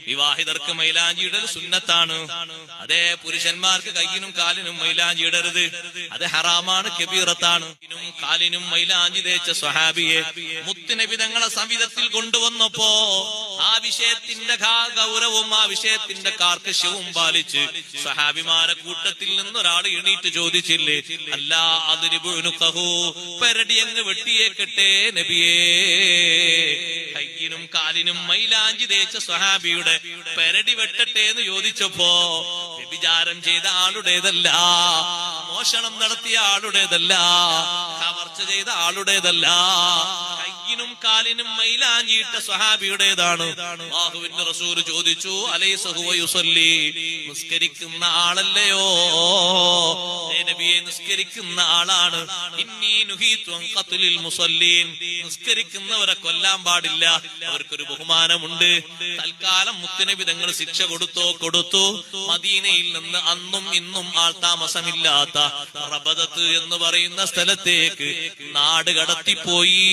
വിവാഹിതർക്ക് മൈലാഞ്ചി ഇടൽ സുന്നത്താണ്. അതേ പുരുഷന്മാർക്ക് കയ്യിനും കാലിനും മൈലാഞ്ചി ഇടരുത്, അത് ഹറാമാണ്, കബീറത്താണ്. കാലിനും മൈലാഞ്ചി തേച്ച സ്വഹാബിയെ മുത്തുനബി തങ്ങളെ സംവിധത്തിൽ കൊണ്ടുവന്നപ്പോ ആ വിഷയത്തിന്റെ ഗൗരവവും ആ വിഷയത്തിന്റെ കാർക്കശ്യവും പാലിച്ച് സ്വഹാബിമാരെ കൂട്ടത്തിൽ നിന്നൊരാൾ എണീറ്റ് ചോദിച്ചില്ലേ, അല്ലാ അതിരിബുനുഖഹു, പെരടി അങ്ങ് വെട്ടിയേക്കട്ടെ നബിയേ. കയ്യിനും കാലിനും മൈലാഞ്ചി തേച്ച സ്വഹാബിയുടെ പെരടി വെട്ടട്ടെ എന്ന് ചോദിച്ചപ്പോ വ്യഭിചാരം ചെയ്ത ആളുടേതല്ല, മോഷണം നടത്തിയ ആളുടേതല്ല, കവർച്ച ചെയ്ത ആളുടേതല്ല, കയ്യിനും കാലിനും മൈലാഞ്ചിയിട്ട സ്വഹാബിയുടേതാണ്. അല്ലാഹുവിന്റെ റസൂൽ ചോദിച്ചു, അലൈസ ഹുവ യുസല്ലി, നിസ്കരിക്കുന്ന ആളല്ലയോ നബിയെ? നിസ്കരിക്കുന്ന ആളാണ്. ഇന്നി നുഹീതു അൻ ഖത്ലിൽ മുസല്ലീൻ, നിസ്കരിക്കുന്നവരെ കൊല്ലാൻ പാടില്ല, അവർക്കൊരു ബഹുമാനമുണ്ട്. തൽക്കാലം മുത്തുനബി തങ്ങൾ ശിക്ഷ കൊടുത്തു. മദീനയിൽ നിന്ന് അന്നും ഇന്നും ആൾ താമസമില്ലാത്ത റബദത്ത് എന്ന് പറയുന്ന സ്ഥലത്തേക്ക് നാട് കടത്തിപ്പോയി.